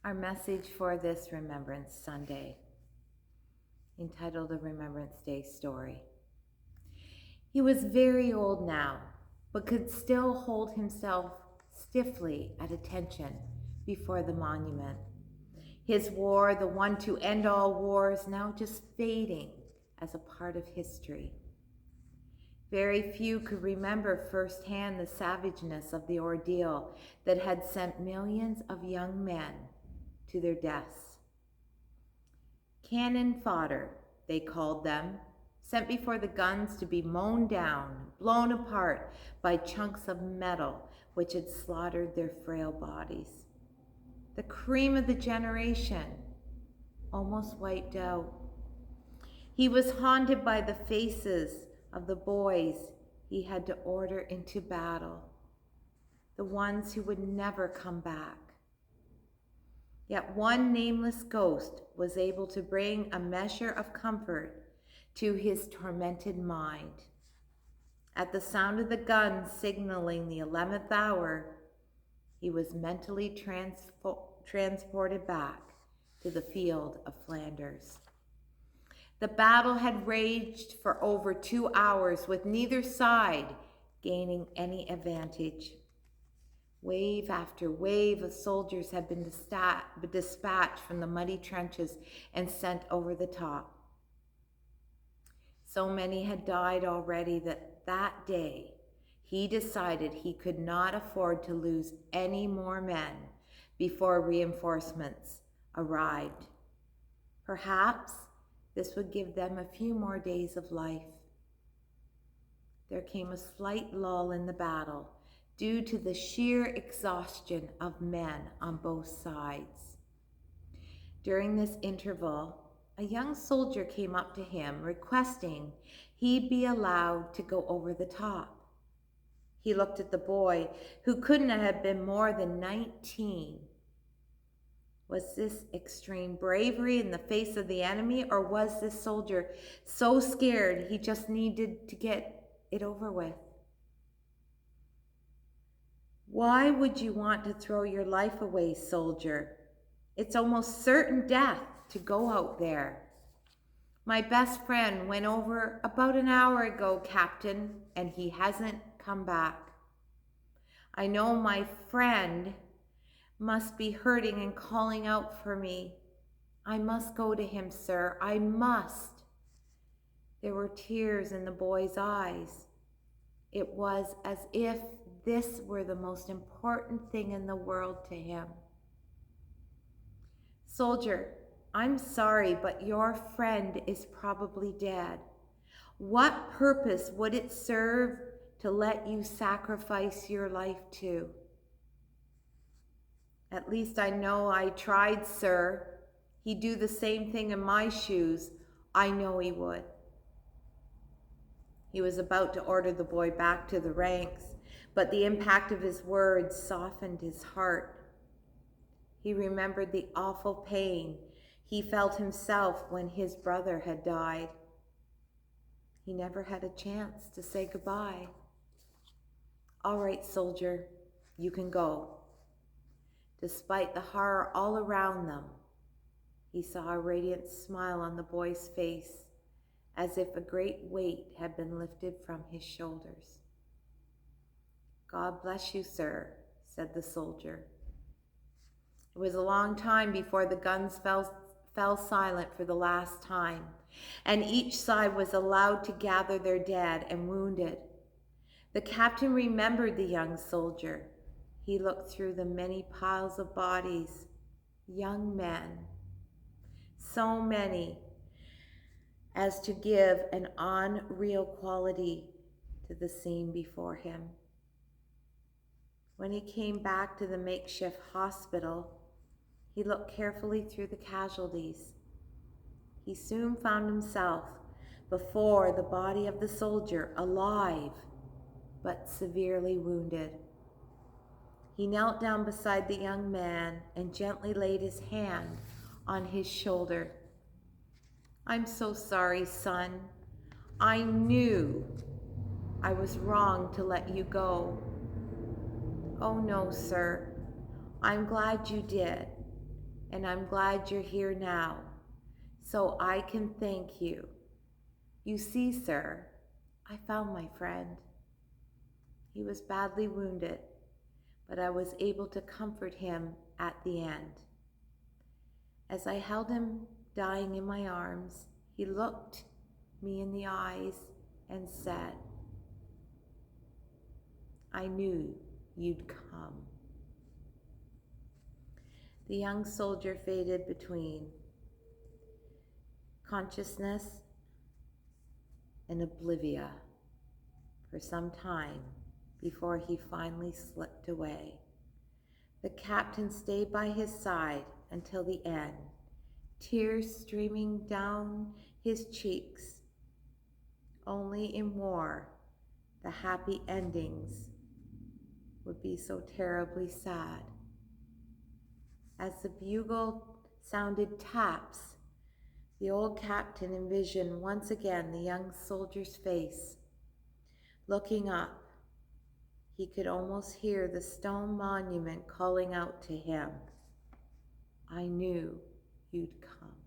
Our message for this Remembrance Sunday, entitled The Remembrance Day Story. He was very old now, but could still hold himself stiffly at attention before the monument. His war, the one to end all wars, now just fading as a part of history. Very few could remember firsthand the savageness of the ordeal that had sent millions of young men to their deaths. Cannon fodder, they called them, sent before the guns to be mown down, blown apart by chunks of metal which had slaughtered their frail bodies. The cream of the generation, almost wiped out. He was haunted by the faces of the boys he had to order into battle, the ones who would never come back. Yet one nameless ghost was able to bring a measure of comfort to his tormented mind. At the sound of the guns signaling the 11th hour, he was mentally transported back to the field of Flanders. The battle had raged for over 2 hours, with neither side gaining any advantage. Wave after wave of soldiers had been dispatched from the muddy trenches and sent over the top. So many had died already that day he decided he could not afford to lose any more men before reinforcements arrived. Perhaps this would give them a few more days of life. There came a slight lull in the battle due to the sheer exhaustion of men on both sides. During this interval, a young soldier came up to him requesting he be allowed to go over the top. He looked at the boy, who couldn't have been more than 19. Was this extreme bravery in the face of the enemy, or was this soldier so scared he just needed to get it over with? Why would you want to throw your life away, soldier? It's almost certain death to go out there. My best friend went over about an hour ago, Captain, and he hasn't come back. I know my friend must be hurting and calling out for me. I must go to him, sir. I must. There were tears in the boy's eyes. It was as if this were the most important thing in the world to him. Soldier, I'm sorry, but your friend is probably dead. What purpose would it serve to let you sacrifice your life to? At least I know I tried, sir. He'd do the same thing in my shoes. I know he would. He was about to order the boy back to the ranks, but the impact of his words softened his heart. He remembered the awful pain he felt himself when his brother had died. He never had a chance to say goodbye. All right, soldier, you can go. Despite the horror all around them, he saw a radiant smile on the boy's face, as if a great weight had been lifted from his shoulders. God bless you, sir, said the soldier. It was a long time before the guns fell silent for the last time, and each side was allowed to gather their dead and wounded. The captain remembered the young soldier. He looked through the many piles of bodies, young men, so many as to give an unreal quality to the scene before him. When he came back to the makeshift hospital, he looked carefully through the casualties. He soon found himself before the body of the soldier, alive but severely wounded. He knelt down beside the young man and gently laid his hand on his shoulder. I'm so sorry, son. I knew I was wrong to let you go. Oh no, sir. I'm glad you did. and I'm glad you're here now, so I can thank you. You see, sir, I found my friend. He was badly wounded, but I was able to comfort him at the end. As I held him dying in my arms, he looked me in the eyes and said, I knew you'd come. The young soldier faded between consciousness and oblivion for some time before he finally slipped away. The captain stayed by his side until the end, tears streaming down his cheeks. Only in war, the happy endings would be so terribly sad. As the bugle sounded taps, the old captain envisioned once again the young soldier's face. Looking up, he could almost hear the stone monument calling out to him, I knew you'd come.